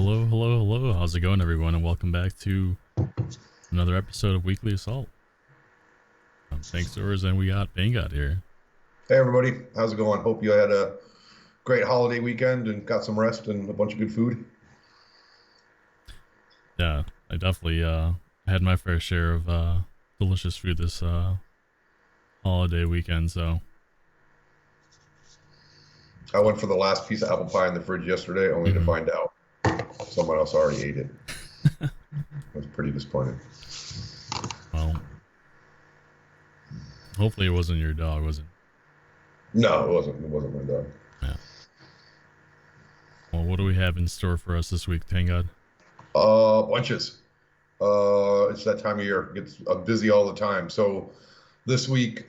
Hello, hello, hello. How's it going, everyone? And welcome back to another episode of Weekly Assault. Thanks, Doors, and we got Bangot here. Hey, everybody. How's it going? Hope you had a great holiday weekend and got some rest and a bunch of good food. Yeah, I definitely had my fair share of delicious food this holiday weekend, so. I went for the last piece of apple pie in the fridge yesterday, only to find out someone else already ate it. I was pretty disappointed. Well, hopefully it wasn't your dog, was it? No, it wasn't. It wasn't my dog. Yeah. Well, what do we have in store for us this week, Tangod? Bunches. It's that time of year. It gets busy all the time. So this week,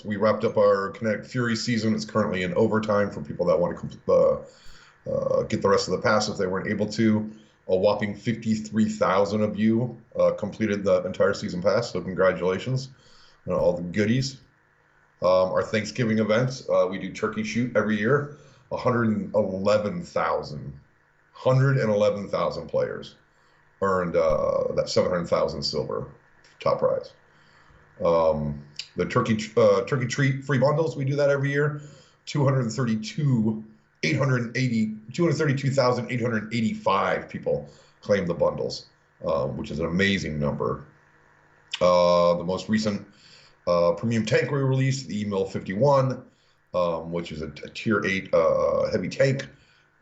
we wrapped up our Kinetic Fury season. It's currently in overtime for people that want to get the rest of the pass if they weren't able to. A whopping 53,000 of you completed the entire season pass, so congratulations on all the goodies. Our Thanksgiving events, we do turkey shoot every year. 111,000 players earned that 700,000 silver top prize. The turkey treat free bundles, we do that every year. 232,885 people claim the bundles, which is an amazing number. The most recent premium tank we released, the Emil 51, which is a tier 8 heavy tank.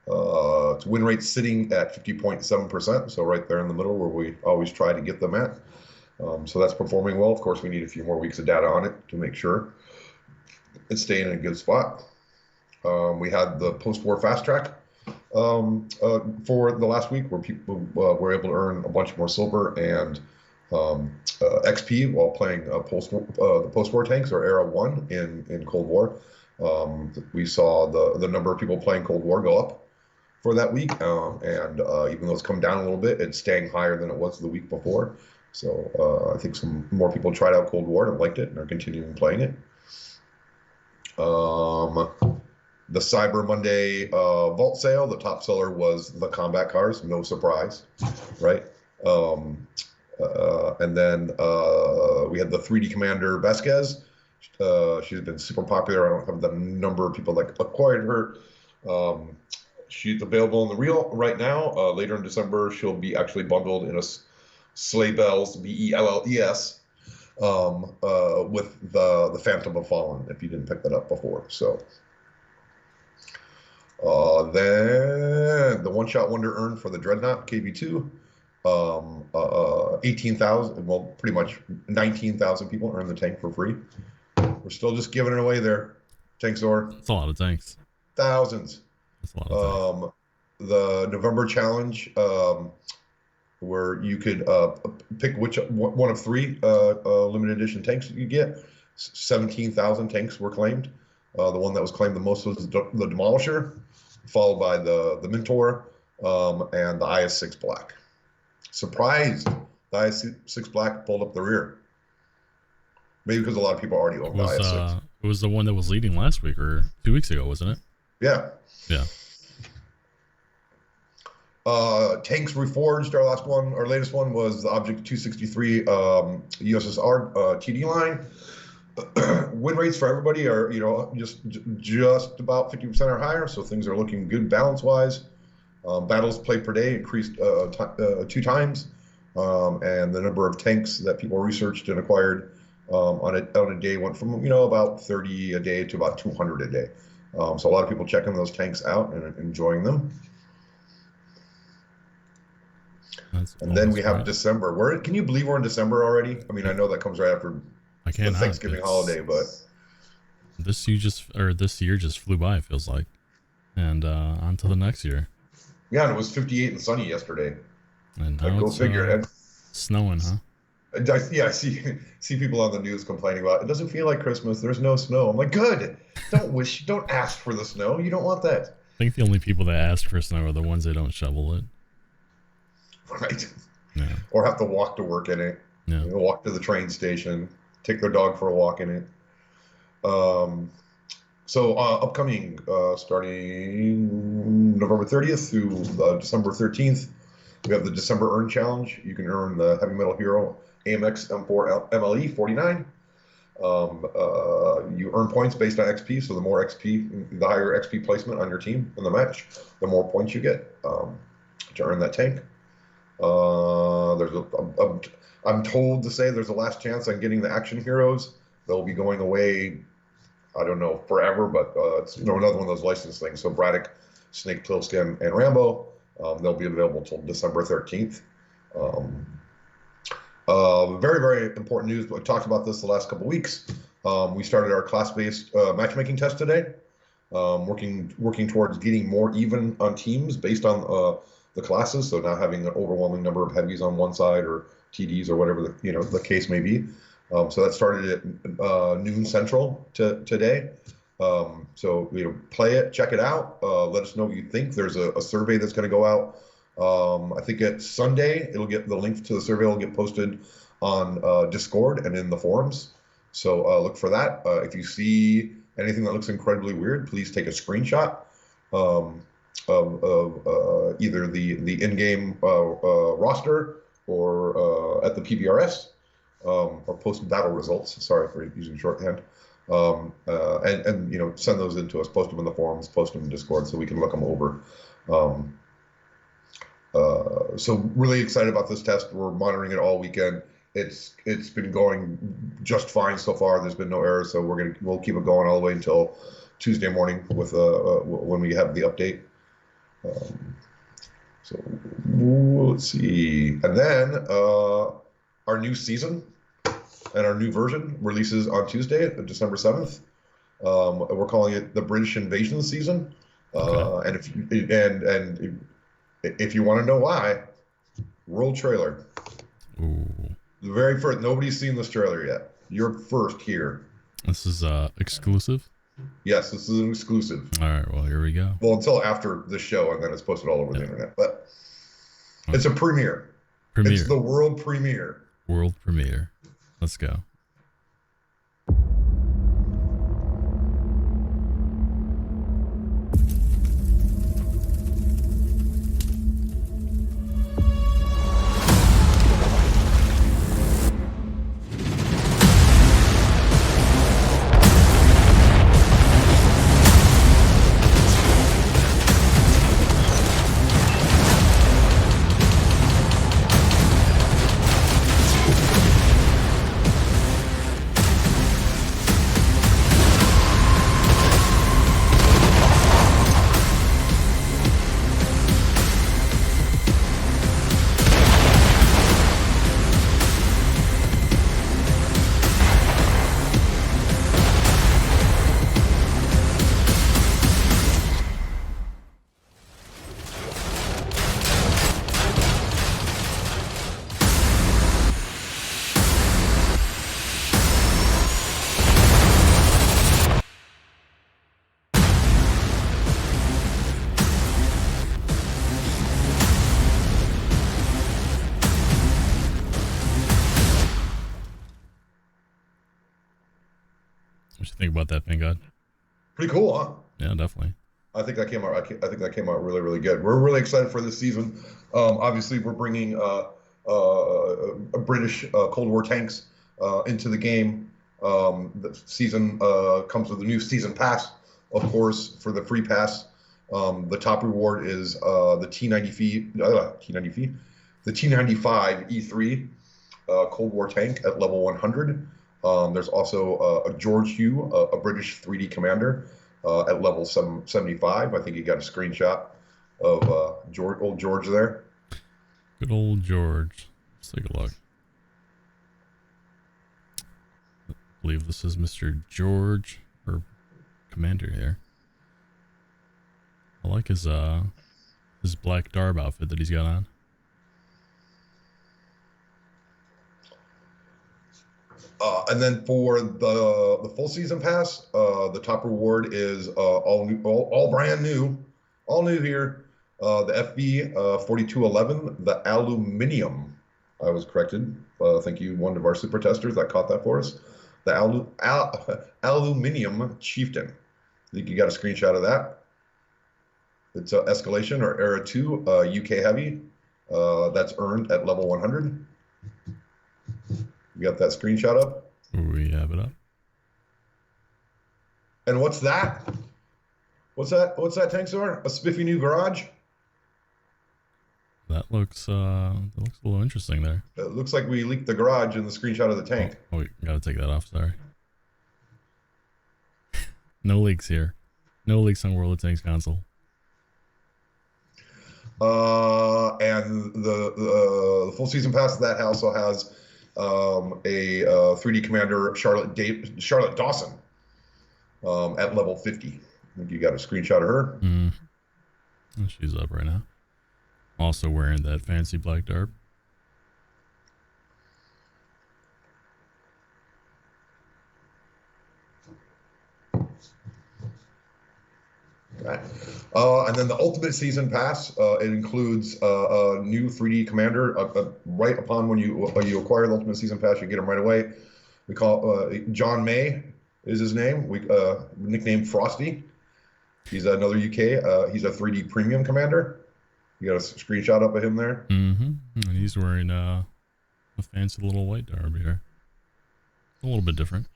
Its win rate sitting at 50.7%, so right there in the middle where we always try to get them at. So that's performing well. Of course, we need a few more weeks of data on it to make sure it's staying in a good spot. We had the post-war fast track for the last week, where people were able to earn a bunch more silver and XP while playing the post-war tanks, or Era 1 in Cold War. We saw the number of people playing Cold War go up for that week, and even though it's come down a little bit, it's staying higher than it was the week before. So I think some more people tried out Cold War and liked it and are continuing playing it. The Cyber Monday vault sale, the top seller was the combat cars, no surprise, right? And then we had the 3D Commander Vasquez. She's been super popular. I don't have the number of people that acquired her. She's available in the reel right now. Later in December, she'll be actually bundled in a Sleigh Bells, Bells, with the Phantom of Fallen, if you didn't pick that up before. So then the one-shot wonder earned for the Dreadnought KV2. 18,000, well, pretty much 19,000 people earned the tank for free. We're still just giving it away there. Tanksor. That's a lot of tanks. Thousands. That's a lot of tanks. The November challenge, where you could pick which one of 3 limited edition tanks you get. 17,000 tanks were claimed. The one that was claimed the most was the Demolisher, followed by the Mentor and the IS-6 Black. Surprised the IS-6 Black pulled up the rear. Maybe because a lot of people already owned the IS-6. It was the one that was leading last week or 2 weeks ago, wasn't it? Yeah. Yeah. Tanks Reforged, our latest one was the Object 263 USSR TD line. Win rates for everybody are, just about 50% or higher, so things are looking good balance-wise. Battles played per day increased 2 times, and the number of tanks that people researched and acquired on a day went from about 30 a day to about 200 a day. So a lot of people checking those tanks out and enjoying them. And then we have December. Can you believe we're in December already? I mean, I know that comes right after the Thanksgiving holiday, but this year just flew by. It feels like, and on to the next year. Yeah, and it was 58 and sunny yesterday. And now go figure. Snowing, huh? I see people on the news complaining about it doesn't feel like Christmas. There's no snow. I'm like, good. Don't ask for the snow. You don't want that. I think the only people that ask for snow are the ones that don't shovel it. Right. Yeah. Or have to walk to work in it. Yeah. Walk to the train station, take their dog for a walk in it. So upcoming, starting November 30th through December 13th, we have the December Earn Challenge. You can earn the Heavy Metal Hero AMX M4 MLE 49. You earn points based on XP, so the more XP, the higher XP placement on your team in the match, the more points you get to earn that tank. I'm told to say there's a last chance on getting the action heroes. They'll be going away, I don't know, forever, but it's another one of those license things. So Braddock, Snake Plissken, and Rambo, they'll be available till December 13th. Very, very important news. We talked about this the last couple weeks. We started our class-based matchmaking test today, working towards getting more even on teams based on the classes. So not having an overwhelming number of heavies on one side or TDs or whatever the case may be. So that started at noon Central today. So play it, check it out. Let us know what you think. There's a survey that's going to go out. I think it's Sunday. It'll get the link to the survey will get posted on Discord and in the forums. So look for that. If you see anything that looks incredibly weird, please take a screenshot of either the in-game roster or at the PBRS or post battle results. Sorry for using shorthand. And send those in to us. Post them in the forums. Post them in Discord so we can look them over. So really excited about this test. We're monitoring it all weekend. It's been going just fine so far. There's been no errors, so we'll keep it going all the way until Tuesday morning with when we have the update. So let's see, and then our new season and our new version releases on Tuesday, December 7th. We're calling it the British Invasion season. Okay. And if you want to know why, roll trailer. Ooh. The very first. Nobody's seen this trailer yet. You're first here. This is exclusive? Yes, this is an exclusive. All right, well, here we go. Well, until after the show, and then it's posted all over the internet. But it's a premiere. It's the world premiere. World premiere. Let's go. What you think about that, Vanguard? Pretty cool, huh? Yeah, definitely. I think that came out. I think that came out really, really good. We're really excited for this season. Obviously, we're bringing British Cold War tanks into the game. The season comes with a new season pass, of course, for the free pass. The top reward is the T95 E3 Cold War tank at level 100. There's also a George Hugh, a British 3D commander at level 75. I think you got a screenshot of old George there. Good old George. Let's take a look. I believe this is Mr. George, or commander here. I like his black Darb outfit that he's got on. And then for the full season pass, the top reward is all brand new, all new here. The FB 4211, the aluminium. I was corrected. Thank you, one of our super testers that caught that for us. The aluminium chieftain think you got a screenshot of that. It's Escalation or Era 2 UK Heavy. That's earned at level 100. You got that screenshot up? We have it up. And what's that? What's that, Tanksor? A spiffy new garage? That looks a little interesting there. It looks like we leaked the garage in the screenshot of the tank. Oh, wait, gotta take that off, sorry. No leaks here. No leaks on World of Tanks console. And the full season pass of that also has a 3D Commander Charlotte Dawson at level 50. I think you got a screenshot of her. She's up right now. Also wearing that fancy black dark. Okay. And then the Ultimate Season Pass, it includes a new 3D Commander. Right upon when you acquire the Ultimate Season Pass, you get him right away. We call John May is his name. We nicknamed Frosty. He's another UK. He's a 3D Premium Commander. You got a screenshot up of him there. And he's wearing a fancy little white darb here. A little bit different.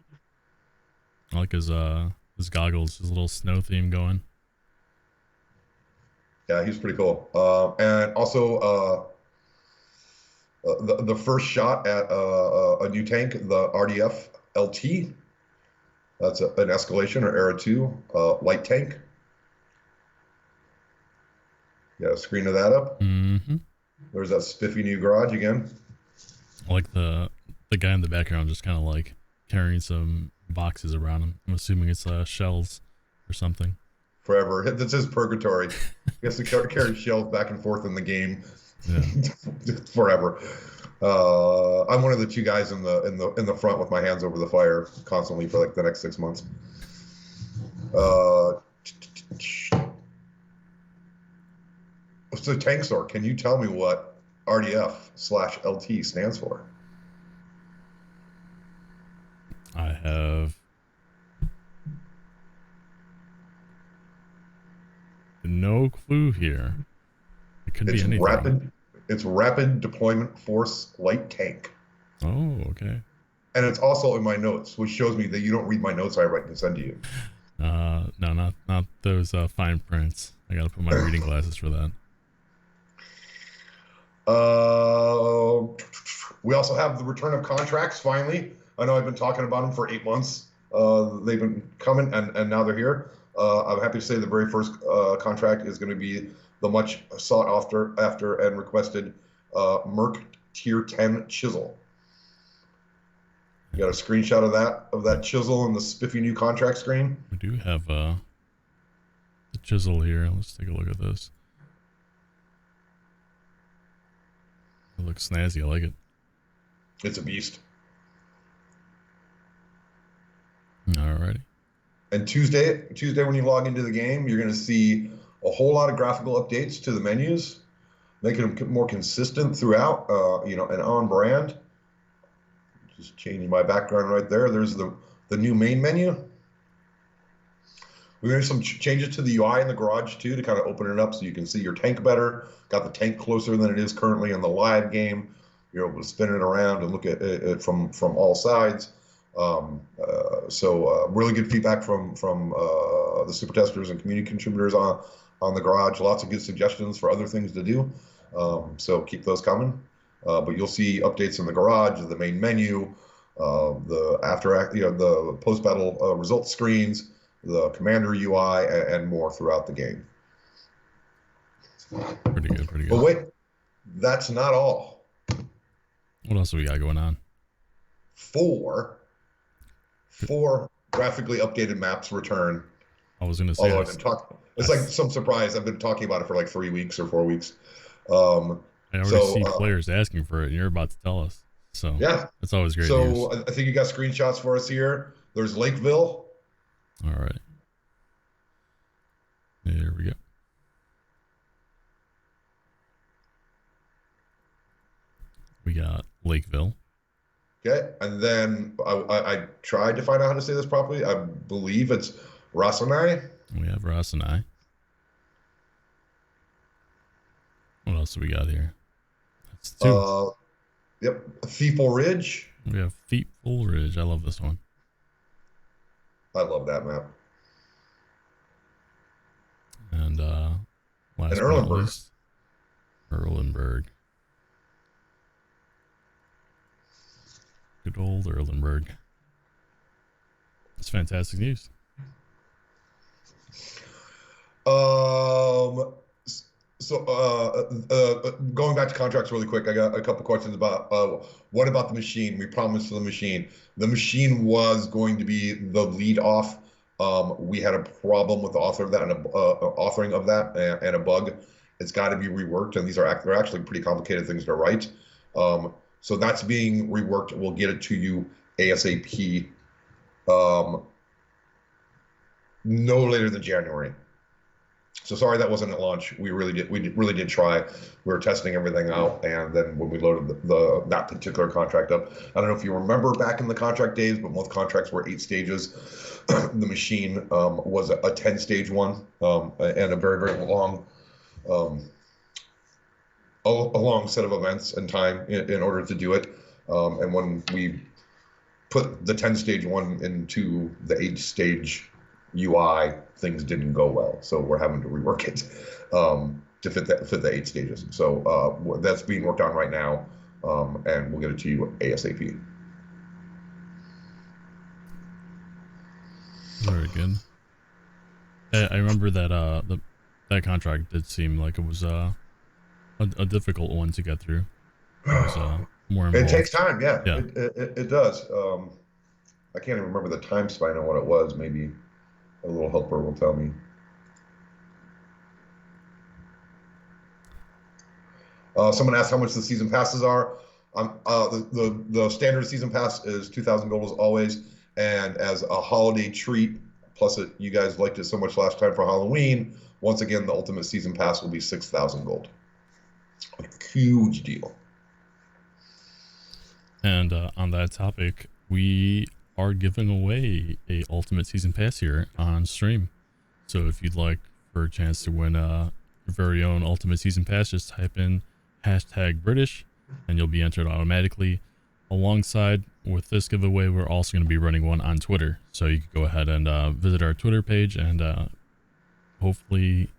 I like his goggles, his little snow theme going. Yeah, he's pretty cool. And also the first shot at a new tank, the RDF LT. That's an Escalation or Era 2 light tank. Got a screen of that up. There's that spiffy new garage again. I like the guy in the background just kind of like carrying some boxes around him. I'm assuming it's shells or something. Forever. This is purgatory. He has to carry shells back and forth in the game. Yeah. Forever. I'm one of the two guys in the front with my hands over the fire constantly for like the next 6 months. So Tanksor, can you tell me what RDF/LT stands for? I have no clue here. It could be anything. It's Rapid Deployment Force Light Tank. Oh, okay. And it's also in my notes, which shows me that you don't read my notes I write and send to you. No, not those fine prints. I gotta put my reading glasses for that. We also have the return of contracts, finally. I know I've been talking about them for 8 months. They've been coming, and now they're here. I'm happy to say the very first contract is going to be the much sought after and requested Merc Tier 10 chisel. You got a screenshot of that chisel in the spiffy new contract screen? We do have the chisel here. Let's take a look at this. It looks snazzy. I like it. It's a beast. Alrighty. And Tuesday when you log into the game, you're going to see a whole lot of graphical updates to the menus, making them more consistent throughout, and on brand. Just changing my background right there. There's the new main menu. We made some changes to the UI in the garage too to kind of open it up so you can see your tank better. Got the tank closer than it is currently in the live game. You're able to spin it around and look at it from all sides. So really good feedback from the super testers and community contributors on the garage. Lots of good suggestions for other things to do. So keep those coming. But you'll see updates in the garage, the main menu, the post-battle results screens, the commander UI, and more throughout the game. Pretty good. But wait, that's not all. What else do we got going on? Four graphically updated maps return. I was going to say, although I've been talking, it's like some surprise. I've been talking about it for like 3 weeks or 4 weeks. I already see players asking for it, and you're about to tell us. So yeah, that's always great so news. I think you got screenshots for us here. There's Lakeville. All right. There we go. We got Lakeville. Okay, and then I tried to find out how to say this properly. I believe it's Rasanai. We have Ross and I. What else do we got here? That's two. Uh, yep. Thieful Ridge. We have Feetful Ridge. I love this one. I love that map. And And last but not Erlenberg. least, Erlenberg. Good old Erlenberg. It's fantastic news. Um, so going back to contracts really quick, I got a couple questions about what about the machine? We promised the machine. The machine was going to be the lead off. We had a problem with the author of that and authoring of that and a bug. It's got to be reworked, and they're actually pretty complicated things to write. So that's being reworked. We'll get it to you ASAP. Um, no later than January. So sorry that wasn't at launch. We really did try. We were testing everything out, and then when we loaded that particular contract up, I don't know if you remember back in the contract days, but most contracts were 8 stages. The machine was a 10-stage one, and a very long a long set of events and time in order to do it. And when we put the 10-stage one into the 8-stage UI, things didn't go well, so we're having to rework it to fit the 8 stages. So that's being worked on right now, and we'll get it to you ASAP. Very good. I remember that that contract did seem like it was a difficult one to get through. It was more It takes involved. time, yeah. Yeah. It does. I can't even remember the time span on what it was. Maybe a little helper will tell me. Someone asked how much the season passes are. The standard season pass is 2,000 gold as always, and as a holiday treat, plus you guys liked it so much last time for Halloween. Once again, the ultimate season pass will be 6,000 gold. A huge deal. And on that topic, we are giving away a ultimate season pass here on stream. So if you'd like for a chance to win your very own ultimate season pass, just type in #British and you'll be entered automatically. Alongside with this giveaway, we're also going to be running one on Twitter. So you can go ahead and visit our Twitter page and hopefully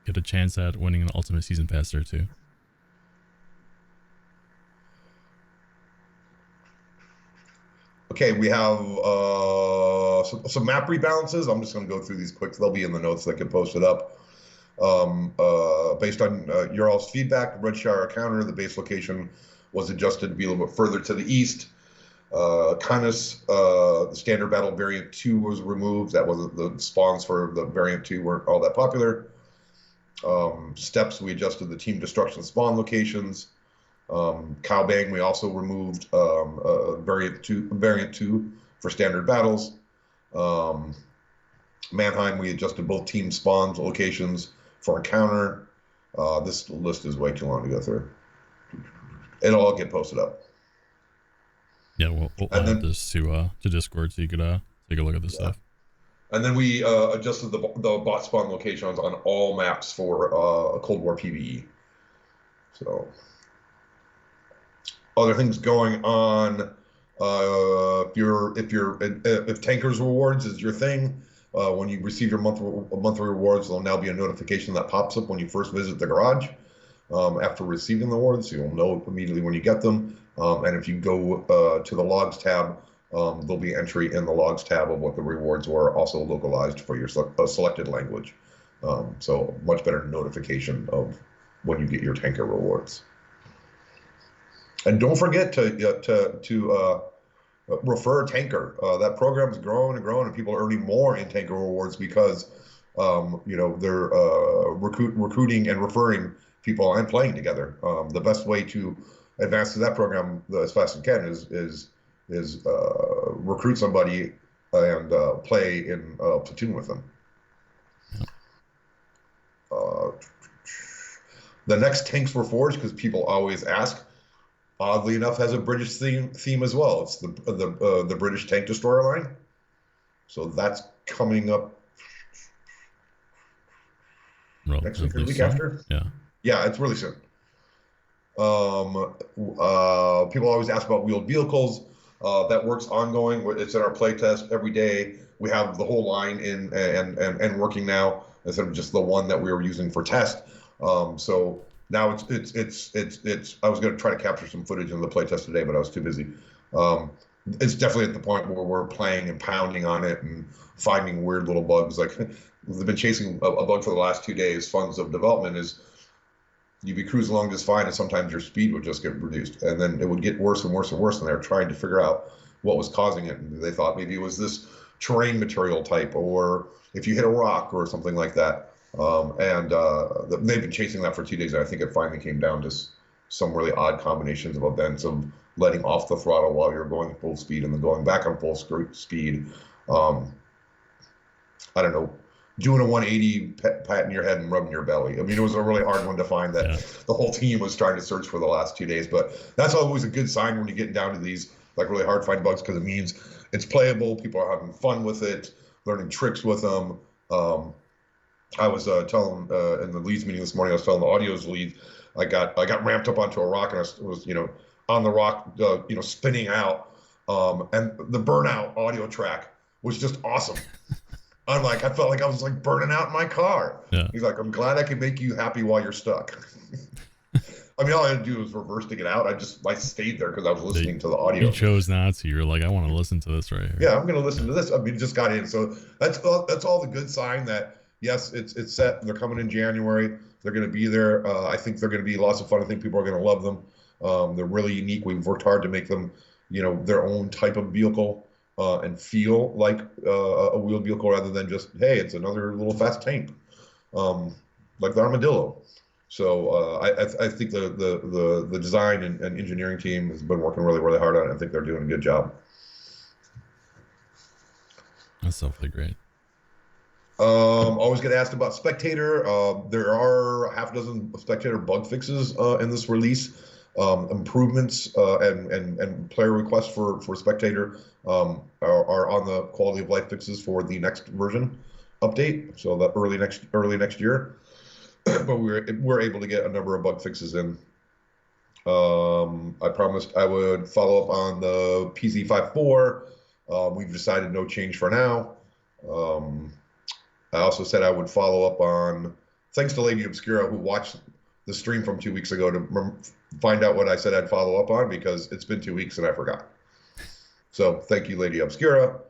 get a chance at winning an ultimate season pass there too. Okay, we have some map rebalances. I'm just going to go through these quick. They'll be in the notes that get posted up. Based on your all's feedback, the Redshire counter, the base location was adjusted to be a little bit further to the east. Canis, the standard battle variant 2 was removed. That was the spawns for the variant 2 weren't all that popular. Steps, we adjusted the team destruction spawn locations. Cowbang, we also removed variant 2 for standard battles. Mannheim, we adjusted both team spawns locations for a counter. This list is way too long to go through. It'll all get posted up. Yeah, we'll add this to Discord so you could take a look at this stuff. And then we adjusted the bot spawn locations on all maps for Cold War PvE. So other things going on. If Tankers Rewards is your thing, when you receive your monthly rewards, there'll now be a notification that pops up when you first visit the garage. After receiving the rewards, you'll know immediately when you get them. And if you go to the logs tab, there'll be entry in the logs tab of what the rewards were, also localized for your selected language. So much better notification of when you get your tanker rewards. And don't forget to refer Tanker. That program is growing and growing, and people are earning more in Tanker rewards because they're recruiting and referring people and playing together. The best way to advance to that program as fast as you can is recruit somebody and play in platoon with them. The next Tanks Were Forged, because people always ask, oddly enough, has a British theme as well. It's the British tank destroyer line. So that's coming up next week or the Relatively week soon. after. Yeah. Yeah, it's really soon. People always ask about wheeled vehicles. That work's ongoing. It's in our play test every day. We have the whole line in and working now instead of just the one that we were using for test. So now it's. I was going to try to capture some footage in the play test today, but I was too busy. It's definitely at the point where we're playing and pounding on it and finding weird little bugs. Like we've been chasing a bug for the last 2 days. Funds of development is you'd be cruising along just fine, and sometimes your speed would just get reduced, and then it would get worse and worse and worse. And they were trying to figure out what was causing it. And they thought maybe it was this terrain material type, or if you hit a rock or something like that. They've been chasing that for 2 days, and I think it finally came down to some really odd combinations of events of letting off the throttle while you're going full speed and then going back on full speed. I don't know, doing a 180, patting your head and rubbing your belly. I mean, it was a really hard one to find that the whole team was trying to search for the last 2 days. But that's always a good sign when you get down to these like really hard to find bugs, because it means it's playable. People are having fun with it, learning tricks with them. I was telling in the leads meeting this morning, I was telling the audios lead, I got ramped up onto a rock, and I was on the rock spinning out, and the burnout audio track was just awesome. I felt like I was like burning out in my car. Yeah. He's like, I'm glad I can make you happy while you're stuck. I mean, all I had to do was reverse to get out. I stayed there because I was listening to the audio. You chose not to. You're like, I want to listen to this right here. Yeah, I'm going to listen to this. I mean, it just got in. So that's all the good sign that, yes, it's set. They're coming in January. They're going to be there. I think they're going to be lots of fun. I think people are going to love them. They're really unique. We've worked hard to make them, their own type of vehicle. And feel like a wheeled vehicle rather than just, hey, it's another little fast tank, like the Armadillo. So I think the design and engineering team has been working really, really hard on it. I think they're doing a good job. That's definitely great. Always get asked about Spectator. There are half a dozen Spectator bug fixes in this release. Improvements and player requests for Spectator are on the quality of life fixes for the next version update, so that early next year. But we're able to get a number of bug fixes in. I promised I would follow up on the PZ54. We've decided no change for now. I also said I would follow up on, thanks to Lady Obscura, who watched the stream from 2 weeks ago to find out what I said I'd follow up on, because it's been 2 weeks and I forgot. So thank you, Lady Obscura.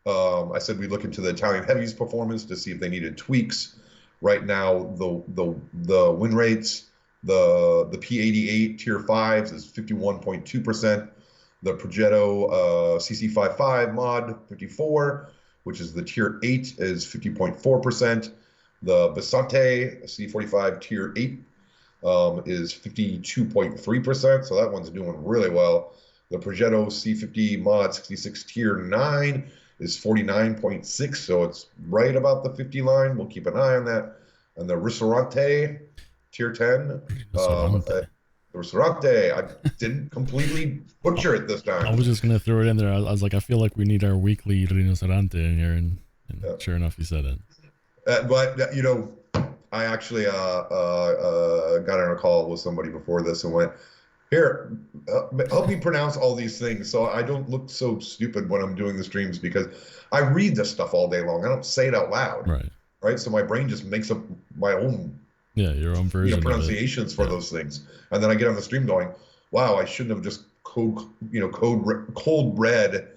I said we look into the Italian Heavies performance to see if they needed tweaks. Right now, the win rates, the P88 tier 5s is 51.2%. The Progetto CC55 mod 54, which is the tier 8, is 50.4%. The Basante C45 tier 8 is 52.3%, so that one's doing really well. The Progetto C50 mod 66 tier 9 is 49.6, so it's right about the 50 line. We'll keep an eye on that. And the Ristorante tier 10, Ristorante, I didn't completely butcher it this time. I was just gonna throw it in there. I was like, I feel like we need our weekly Rinocerante in here, and sure enough, you said it. But I actually got on a call with somebody before this and went, here, help me pronounce all these things so I don't look so stupid when I'm doing the streams, because I read this stuff all day long. I don't say it out loud. Right? So my brain just makes up my own your own version pronunciations for those things. And then I get on the stream going, wow, I shouldn't have just cold read,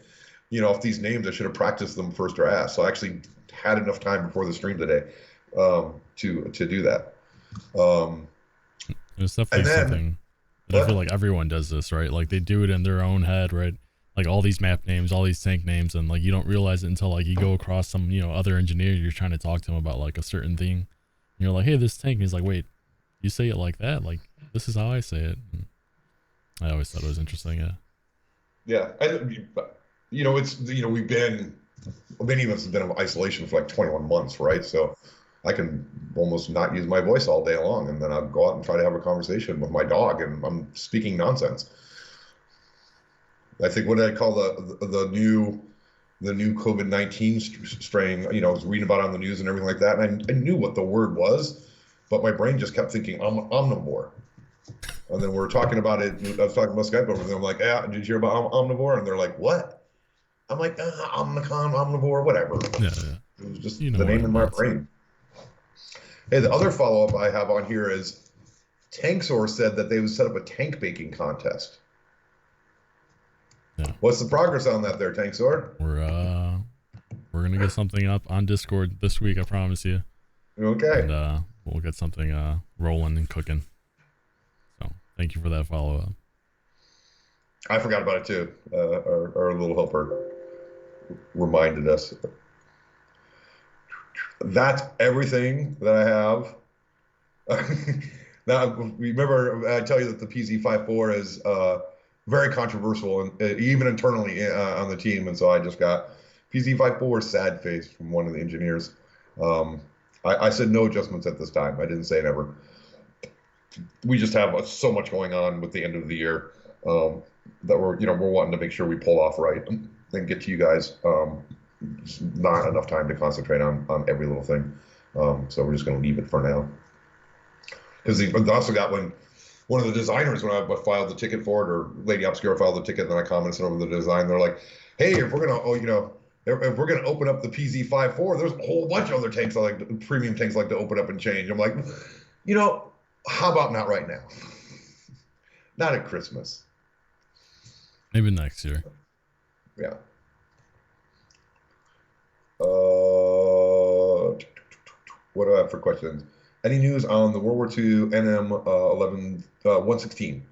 off these names. I should have practiced them first or asked. So I actually had enough time before the stream today to do that. It's definitely something. And I feel like everyone does this, right? Like they do it in their own head, right? Like all these map names, all these tank names, and like you don't realize it until like you go across some, other engineer, you're trying to talk to him about like a certain thing. And you're like, hey, this tank. And he's like, wait, you say it like that? Like this is how I say it. And I always thought it was interesting, yeah. Yeah, it's many of us have been in isolation for like 21 months, right? So I can almost not use my voice all day long, and then I'll go out and try to have a conversation with my dog, and I'm speaking nonsense. I think what I call the new COVID-19 strain, I was reading about it on the news and everything like that, and I knew what the word was, but my brain just kept thinking omnivore. And then we were talking about it. I was talking about Skype over there. I'm like, yeah, did you hear about omnivore? And they're like, what? I'm like, Omnicon, omnivore, whatever. Yeah. It was just You know the what name it in my meant. brain. Hey, the other follow-up I have on here is Tanksaur said that they would set up a tank baking contest. Yeah. What's the progress on that there, Tanksaur? We're gonna get something up on Discord this week, I promise you. Okay. And we'll get something rolling and cooking. So thank you for that follow up. I forgot about it too. Our little helper reminded us. That's everything that I have. Now, remember, I tell you that the PZ54 is very controversial, and even internally on the team. And so I just got PZ54 sad face from one of the engineers. I said no adjustments at this time. I didn't say never. We just have so much going on with the end of the year that we're wanting to make sure we pull off right and get to you guys. It's not enough time to concentrate on every little thing. So we're just going to leave it for now. Because I also got when one of the designers, when I filed the ticket for it, or Lady Obscura filed the ticket, and then I commented over the design, they're like, hey, if we're going to, if we're going to open up the PZ54, there's a whole bunch of other tanks premium tanks like to open up and change. I'm like, how about not right now? Not at Christmas. Maybe next year. Yeah. What do I have for questions? Any news on the World War II NM 116?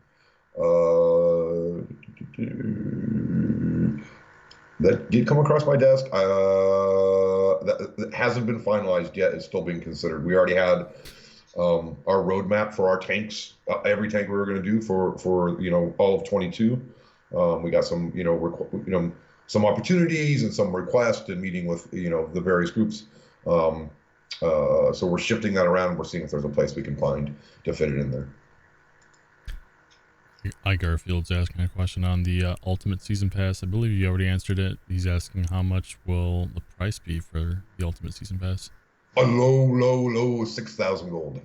That did come across my desk. That hasn't been finalized yet. It's still being considered. We already had our roadmap for our tanks. Every tank we were going to do for all of 22. We got some some opportunities and some requests and meeting with the various groups. So we're shifting that around. We're seeing if there's a place we can find to fit it in there. Garfield's asking a question on the Ultimate Season Pass. I believe you already answered it. He's asking how much will the price be for the Ultimate Season Pass? A low 6,000 gold,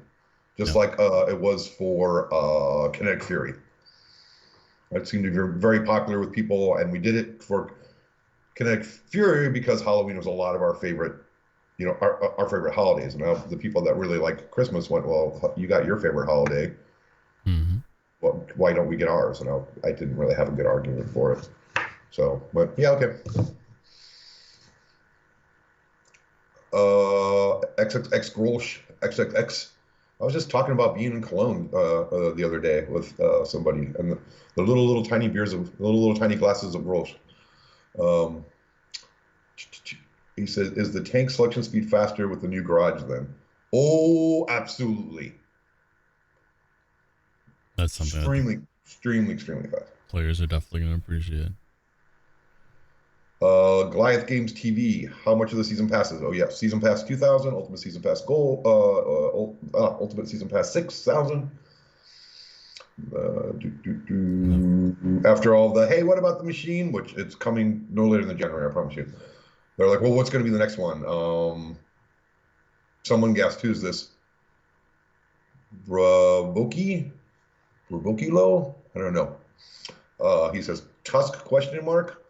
just like it was for Kinetic Fury. It seemed to be very popular with people, and we did it for Kinetic Fury because Halloween was a lot of our favorite, our favorite holidays. And now the people that really like Christmas went, well, you got your favorite holiday. Mm-hmm. Well, why don't we get ours? And I didn't really have a good argument for it. So, but yeah, okay. XXX Grolsch, XXX. I was just talking about being in Cologne the other day with somebody, and the little tiny little tiny glasses of Grolsch. He says, "Is the tank selection speed faster with the new garage then?" Oh, absolutely. That's something extremely fast. Players are definitely going to appreciate. Goliath Games TV. How much of the season passes? Oh yeah, season pass 2,000, Ultimate Season Pass Gold, Ultimate Season Pass 6,000. After all the hey, what about the machine? Which it's coming no later than January, I promise you. They're like, well, what's going to be the next one? Someone guessed, who's this? Brabokilo? I don't know. He says Tusk question mark.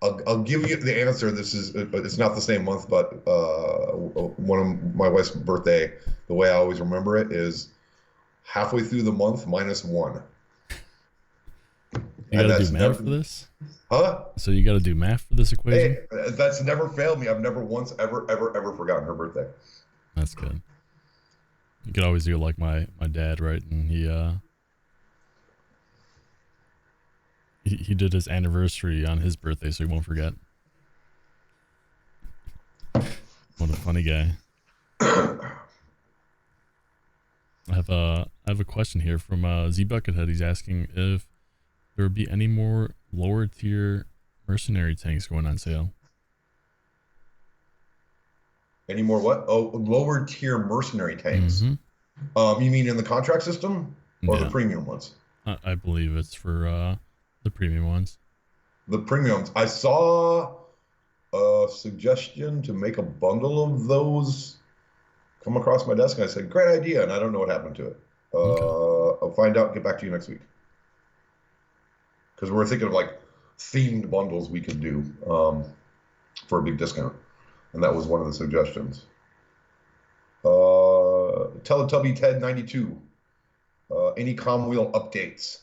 I'll give you the answer. It's not the same month, but one of my wife's birthday. The way I always remember it is halfway through the month -1. You got to do math for this? Huh? So you got to do math for this equation? Hey, that's never failed me. I've never once ever forgotten her birthday. That's good. You could always do like my dad, right? And he did his anniversary on his birthday, so he won't forget. What a funny guy. I have a question here from Z Buckethead. He's asking if there would be any more lower tier mercenary tanks going on sale. Any more what? Oh, lower tier mercenary tanks. Mm-hmm. You mean in the contract system or the premium ones? I believe it's for the premium ones. The premiums. I saw a suggestion to make a bundle of those come across my desk, and I said, "Great idea," and I don't know what happened to it. Okay. I'll find out. Get back to you next week because we're thinking of like themed bundles we could do for a big discount, and that was one of the suggestions. Teletubby Ted 92. Any comm wheel updates?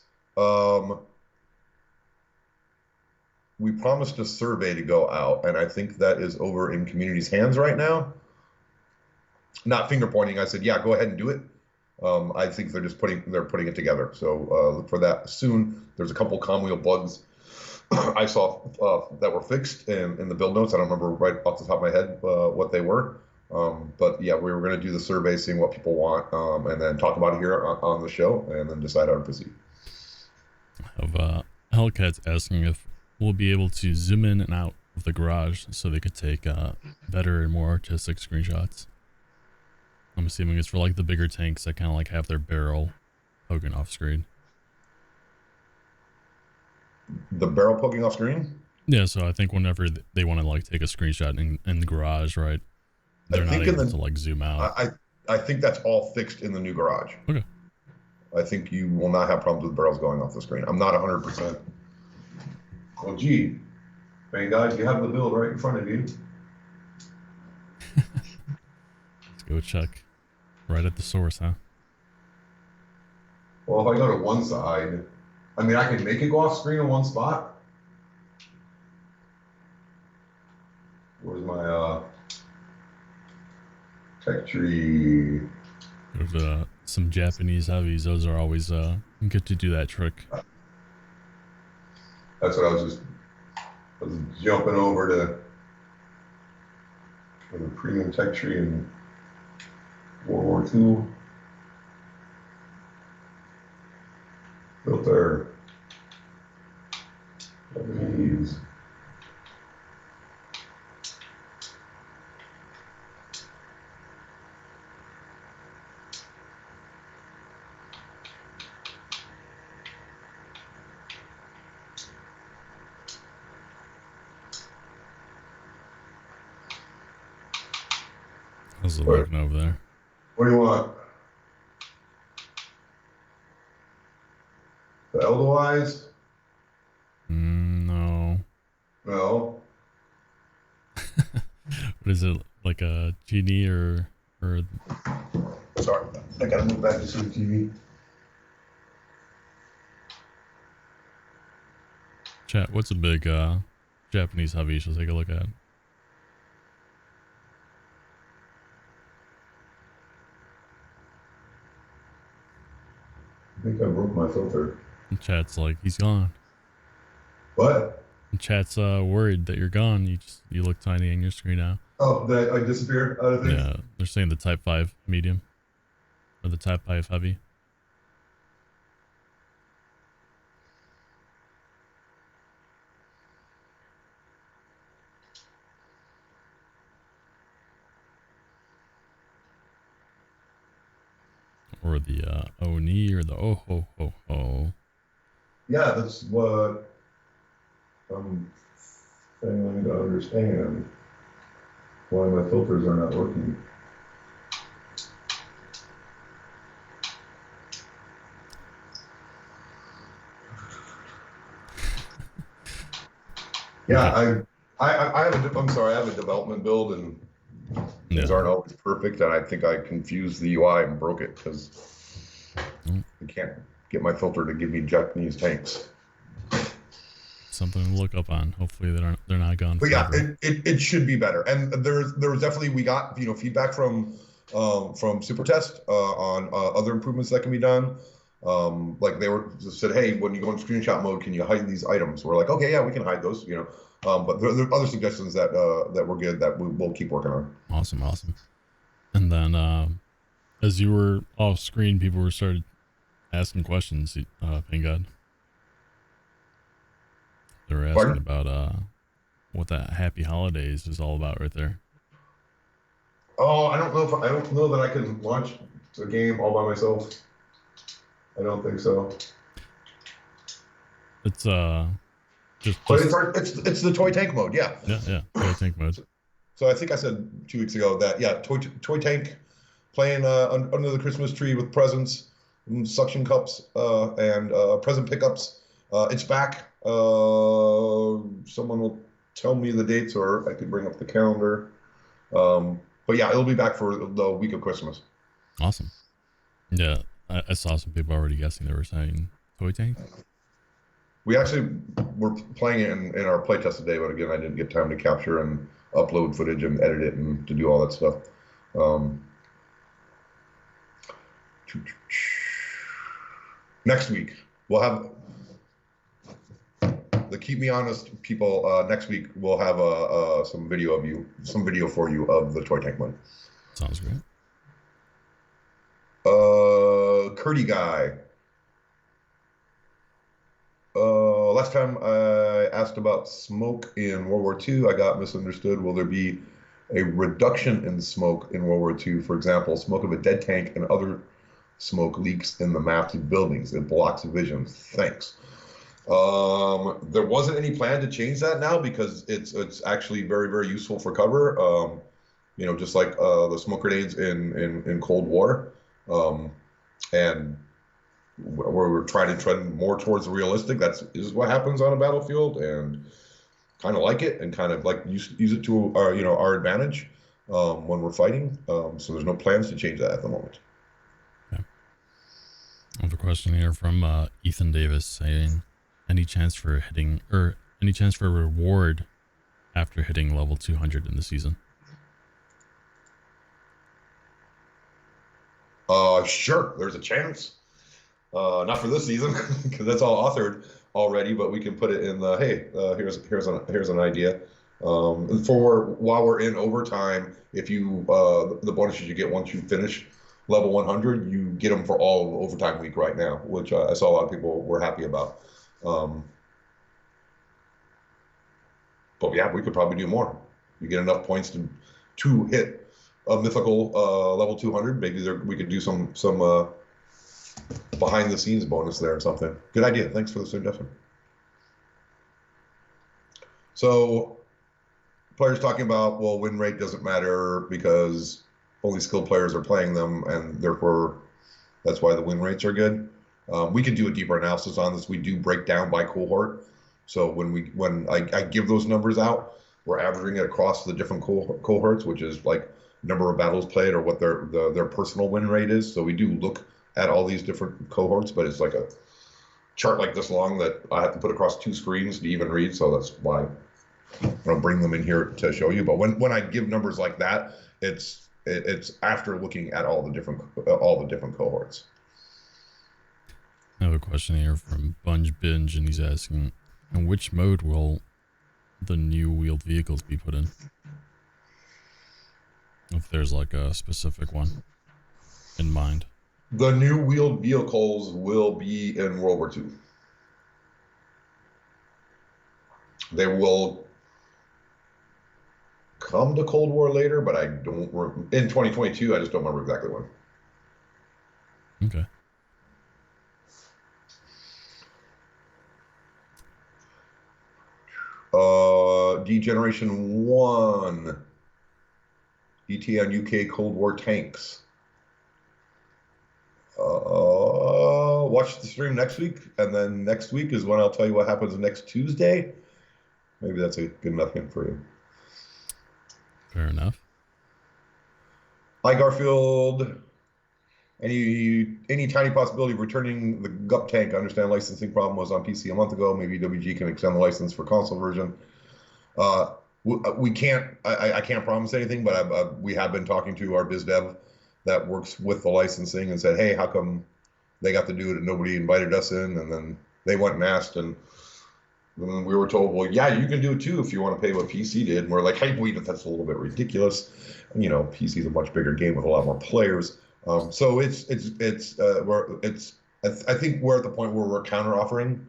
We promised a survey to go out, and I think that is over in community's hands right now. Not finger pointing. I said, yeah, go ahead and do it. I think they're just putting it together. So look for that soon. There's a couple comm wheel bugs I saw that were fixed in the build notes. I don't remember right off the top of my head what they were. But yeah, we were going to do the survey, seeing what people want, and then talk about it here on the show, and then decide how to proceed. Of Hellcat's asking if we'll be able to zoom in and out of the garage so they could take better and more artistic screenshots. I'm assuming it's for like the bigger tanks that kind of like have their barrel poking off screen. The barrel poking off screen? Yeah, so I think whenever they want to like take a screenshot in the garage, right, they're not able to like zoom out. I think that's all fixed in the new garage. Okay. I think you will not have problems with barrels going off the screen. I'm not 100%. Well, gee, hey guys, you have the build right in front of you. Let's go check. Right at the source, huh? Well, if I go to one side, I mean, I can make it go off screen in one spot. Where's my tech tree? There's some Japanese heavies. Those are always good to do that trick. That's what I was jumping over to the premium tech tree in World War II. Built there. Japanese. How's it looking over there? What do you want? The Eldowise? No. No. What is it, like a genie or? Sorry, I gotta move back to see the TV. Chat, what's a big Japanese heavy you should take a look at? I think I broke my filter. And chat's like, he's gone. What? And chat's worried that you're gone. You look tiny on your screen now. Oh, that I disappeared out of things? Yeah, they're saying the Type 5 medium. Or the Type 5 heavy. Or the Oni or the oh ho ho ho. Yeah, that's what I'm failing to understand. Why my filters are not working. Yeah, I have I'm sorry, I have a development build and things aren't always perfect, and I think I confused the UI and broke it because I can't get my filter to give me Japanese tanks. Something to look up on. Hopefully they're not gone. But yeah, it should be better. And there was definitely, we got feedback from Super Test on other improvements that can be done. Like they were just said, hey, when you go in screenshot mode, can you hide these items? We're like, okay, yeah, we can hide those. But there are other suggestions that were good that we'll keep working on. Awesome. And then as you were off screen, people started asking questions. Thank God. They were asking about what that Happy Holidays is all about right there. Oh, I don't know that I can launch the game all by myself. I don't think so. It's But just it's the toy tank mode, yeah. yeah, toy tank mode. So I think I said 2 weeks ago that toy tank playing under the Christmas tree with presents, suction cups, and present pickups. It's back. Someone will tell me the dates, or I could bring up the calendar. But yeah, it'll be back for the week of Christmas. Awesome. Yeah, I saw some people already guessing. They were saying toy tank. We actually were playing it in our playtest today, but again, I didn't get time to capture and upload footage and edit it and to do all that stuff. Next week we'll have the Keep Me Honest people. Next week we'll have some video for you of the toy tank one. Sounds great. Curdy guy. Last time I asked about smoke in World War II, I got misunderstood. Will there be a reduction in smoke in World War II? For example, smoke of a dead tank and other smoke leaks in the mapped buildings. It blocks vision. Thanks. There wasn't any plan to change that now because it's actually very, very useful for cover. Just like the smoke grenades in Cold War. And where we're trying to trend more towards the realistic. Is what happens on a battlefield, and kind of like it, and kind of like use it to our advantage when we're fighting. So there's no plans to change that at the moment. Okay. I have a question here from Ethan Davis saying, any chance for a reward after hitting level 200 in the season? Sure, there's a chance. Not for this season because that's all authored already, but we can put it in the here's an idea. For while we're in overtime, if you the bonuses you get once you finish level 100, you get them for all of overtime week right now, which I saw a lot of people were happy about. But yeah, we could probably do more. You get enough points to hit a mythical level 200. Maybe we could do some behind the scenes bonus there or something. Good idea. Thanks for the suggestion. So players talking about, well, win rate doesn't matter because only skilled players are playing them, and therefore that's why the win rates are good. We can do a deeper analysis on this. We do break down by cohort. So when I give those numbers out, we're averaging it across the different cohorts, which is like number of battles played or what their personal win rate is. So we do look at all these different cohorts, but it's like a chart like this long that I have to put across 2 screens to even read. So that's why I'll bring them in here to show you. But when I give numbers like that, it's after looking at all the different cohorts. I have a question here from Bunge Binge, and he's asking, in which mode will the new wheeled vehicles be put in? If there's like a specific one in mind. The new wheeled vehicles will be in World War II. They will come to Cold War later, but I don't in 2022. I just don't remember exactly when. Okay. D Generation 1 ETN UK Cold War Tanks. Watch the stream next week, and then next week is when I'll tell you what happens next Tuesday. Maybe that's a good enough hint for you. Fair enough. Hi, Garfield. Any tiny possibility of returning the GUP tank? I understand licensing problem was on PC a month ago. Maybe WG can extend the license for console version. We can't. I can't promise anything, but we have been talking to our biz dev that works with the licensing and said, hey, how come they got to do it and nobody invited us in? And then they went and asked, and then we were told, well, yeah, you can do it too if you want to pay what PC did. And we're like, hey, wait, that's a little bit ridiculous. And, PC is a much bigger game with a lot more players. So I think we're at the point where we're counter offering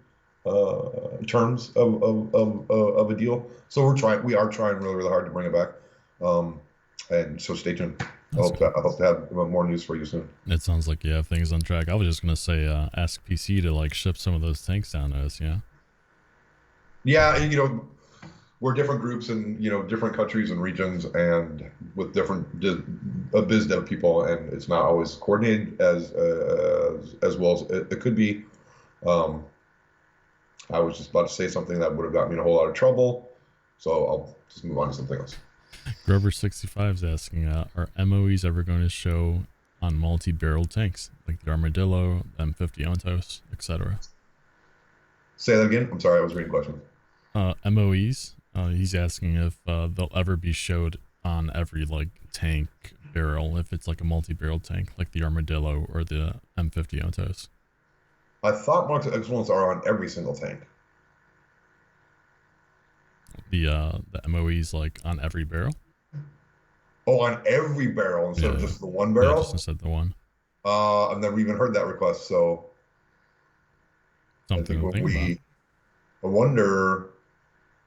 terms of a deal. So we are trying really, really hard to bring it back. And so stay tuned. I hope to have more news for you soon. It sounds like you have things on track. I was just gonna say, ask PC to like ship some of those tanks down to us. Yeah. Yeah, we're different groups in different countries and regions, and with different biz dev people, and it's not always coordinated as well as it could be. Um, I was just about to say something that would have got me in a whole lot of trouble, so I'll just move on to something else. Grover65 is asking, are MOEs ever going to show on multi-barrel tanks like the Armadillo, M50 Ontos, etc.? Say that again. I'm sorry, I was reading questions. MOEs. He's asking if they'll ever be showed on every like tank barrel, if it's like a multi-barrel tank like the Armadillo or the M50 Ontos. I thought marks of excellence are on every single tank. The MOEs like on every barrel. Oh, on every barrel instead of Yeah, just the one yeah, just barrel. instead the one. I've never even heard that request, so I Something think to when think about. I wonder,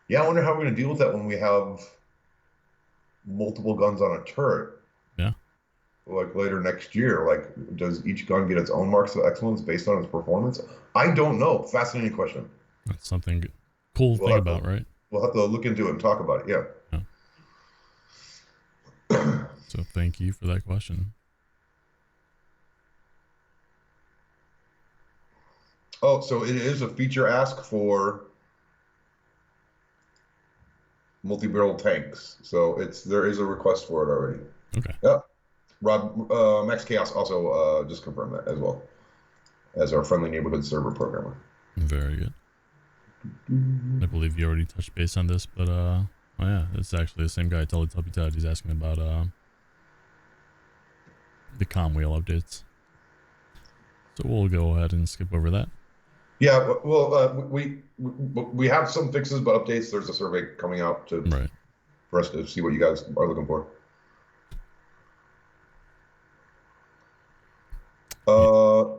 yeah, I wonder how we're gonna deal with that when we have multiple guns on a turret, Yeah, like later next year. Like, does each gun get its own marks of excellence based on its performance? I don't know. Fascinating question. that's something cool to We'll think have to about, right? we'll have to look into it and talk about it. Yeah. Yeah. So thank you for that question. Oh, so it is a feature ask for multi-barrel tanks. So there is a request for it already. Okay. Yeah. Rob Max Chaos also just confirmed that as well as our friendly neighborhood server programmer. Very good. I believe you already touched base on this, but oh yeah, it's actually the same guy, Teletubby Ted. He's asking about the com wheel updates. So we'll go ahead and skip over that. Yeah, well, we have some fixes, but updates. There's a survey coming out Right. for us to see what you guys are looking for. Yeah.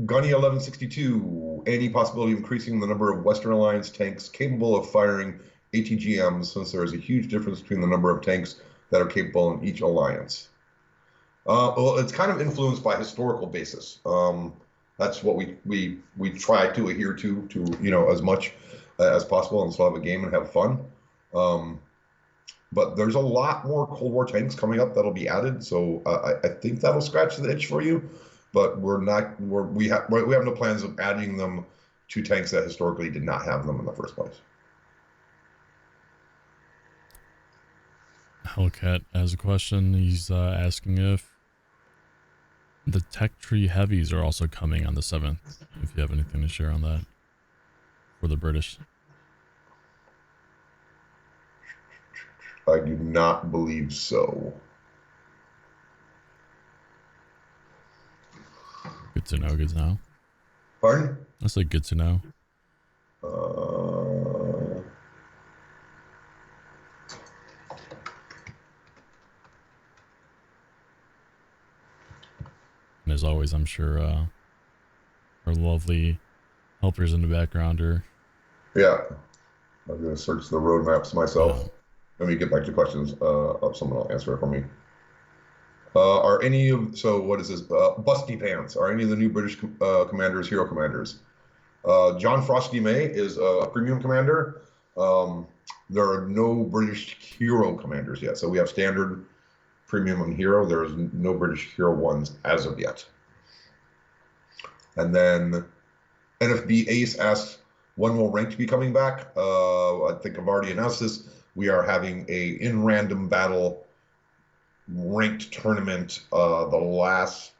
Gunny 1162. Any possibility of increasing the number of Western Alliance tanks capable of firing ATGMs, since there is a huge difference between the number of tanks that are capable in each alliance? Well, it's kind of influenced by historical basis. That's what we try to adhere to as much as possible, and still have a game and have fun. Um, but there's a lot more Cold War tanks coming up that'll be added, so I think that'll scratch the itch for you. But we have no plans of adding them to tanks that historically did not have them in the first place. Hellcat has a question. He's asking if the Tech Tree Heavies are also coming on the 7th. If you have anything to share on that for the British. I do not believe so. Good to know. Good to know. Pardon? That's like good to know. Uh, And as always, I'm sure our lovely helpers in the background are. yeah, I'm going to search the roadmaps myself. Let me get back to questions. Someone will answer it for me. Are any of what is this? Busty Pants. Are any of the new British commanders hero commanders? John Frosty May is a premium commander. There are no British hero commanders yet. So we have standard, premium, and hero. There is no British hero ones as of yet. And then NFB Ace asks, when will ranked be coming back? I think I've already announced this. We are having a in random battle ranked tournament the last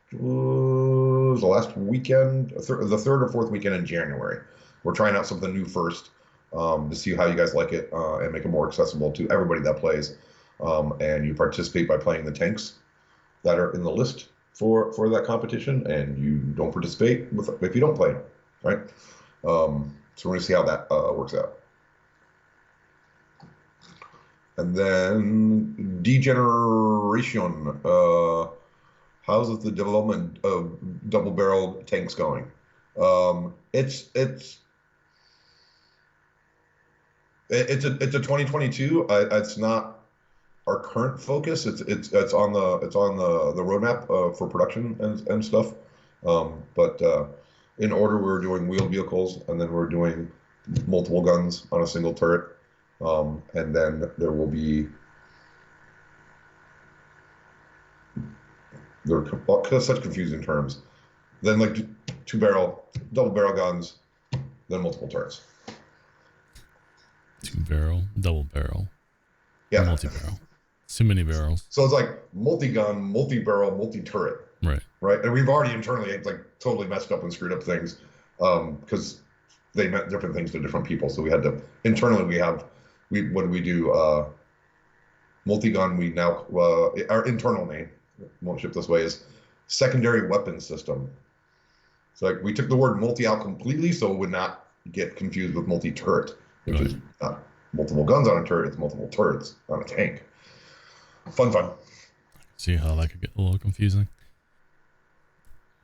weekend, the third or fourth weekend in January. We're trying out something new first to see how you guys like it and make it more accessible to everybody that plays. And you participate by playing the tanks that are in the list for that competition, and you don't participate if you don't play, right? So we're gonna see how that works out. And then Degeneration. How's the development of double barrel tanks going? It's a 2022. It's not our current focus. It's on the roadmap for production and stuff. But in order, we're doing wheeled vehicles, and then we're doing multiple guns on a single turret. And then there will be such confusing terms. Then like double barrel guns, then multiple turrets. 2-barrel, double barrel, Yeah. multi-barrel. Too many barrels. So it's like multi-gun, multi-barrel, multi-turret. Right. And we've already internally like totally messed up and screwed up things because they meant different things to different people. So we had to internally what do we do? Multi-gun. We now our internal name won't ship this way is secondary weapon system. So like we took the word multi out completely so it would not get confused with multi-turret, which is not multiple guns on a turret, it's multiple turrets on a tank. Fun. See how that could get a little confusing.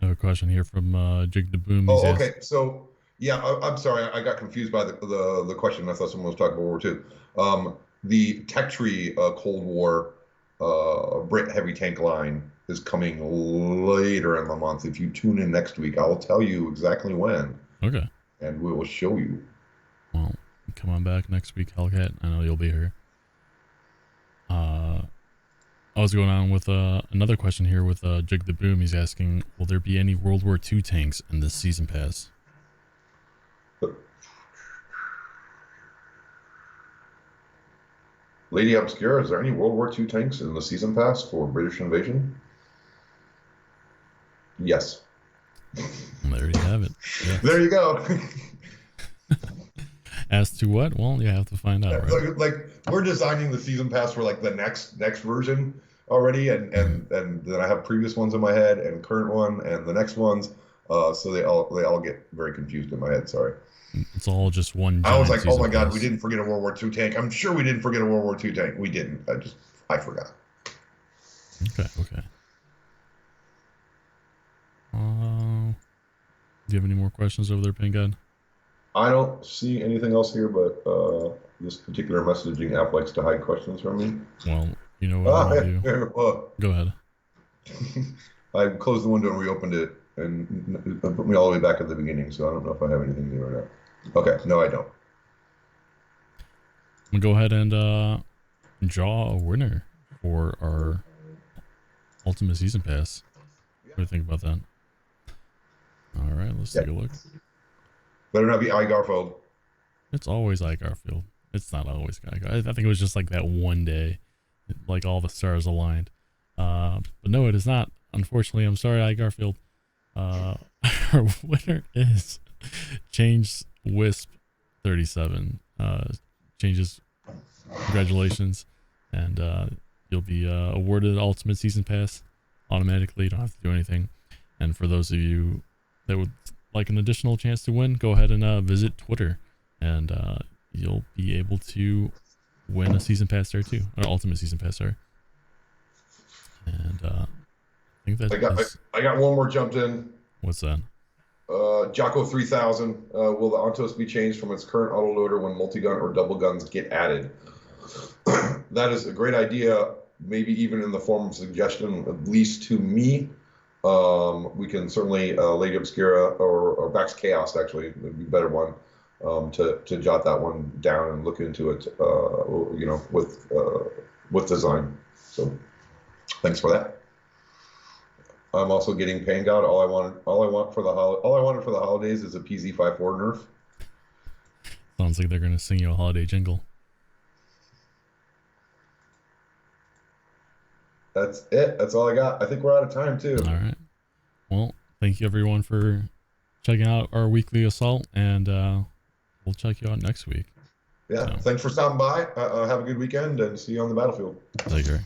I have a question here from Jig the Boom. Oh, okay. So yeah, I'm sorry, I got confused by the question. I thought someone was talking about World War II. The Tech Tree Cold War Brit heavy tank line is coming later in the month. If you tune in next week, I will tell you exactly when. Okay. And we will show you. Well, come on back next week, Hellcat. I know you'll be here. I was going on with another question here with Jig the Boom. He's asking, will there be any World War II tanks in this season pass? Lady Obscura, is there any World War II tanks in the season pass for British invasion? Yes. Well, there you have it. Yes. There you go. As to what? Well, you have to find out. Right? Like we're designing the season pass for like the next version already, and then I have previous ones in my head and current one and the next ones. So they all get very confused in my head. Sorry. It's all just one. I was like, oh my god, we didn't forget a World War II tank. I'm sure we didn't forget a World War II tank. We didn't. I forgot. Okay. Do you have any more questions over there, Pingad? I don't see anything else here, but this particular messaging app likes to hide questions from me. Well, you know what I do. Go ahead. I closed the window and reopened it, and it put me all the way back at the beginning, so I don't know if I have anything new or not. Okay, no, I don't. I'm going to go ahead and draw a winner for our Ultimate Season Pass. What do you think about that? All right, let's take a look. Better not be I Garfield. It's always I Garfield. It's not always Guy. I think it was just like that one day, like all the stars aligned. But no, it is not. Unfortunately, I'm sorry, I Garfield. Our winner is Change Wisp 37. Changes, congratulations, and you'll be awarded Ultimate Season Pass automatically. You don't have to do anything. And for those of you that would like an additional chance to win, go ahead and visit Twitter, and you'll be able to win a season pass there too, or Ultimate Season Pass, sorry. And I think that I got one more jumped in. What's that? Jocko 3000. Will the Ontos be changed from its current autoloader when multi-gun or double guns get added? That is a great idea, maybe even in the form of suggestion, at least to me. We can certainly Lady Obscura or Bax Chaos, actually would be a better one, to jot that one down and look into it, with design. So thanks for that. I'm also getting Pain God. All I wanted for the holidays is a PZ54 nerf. Sounds like they're gonna sing you a holiday jingle. That's it. That's all I got. I think we're out of time too. All right. Well, thank you everyone for checking out our weekly assault, and we'll check you out next week. Yeah. So. Thanks for stopping by. Have a good weekend, and see you on the battlefield. Take care.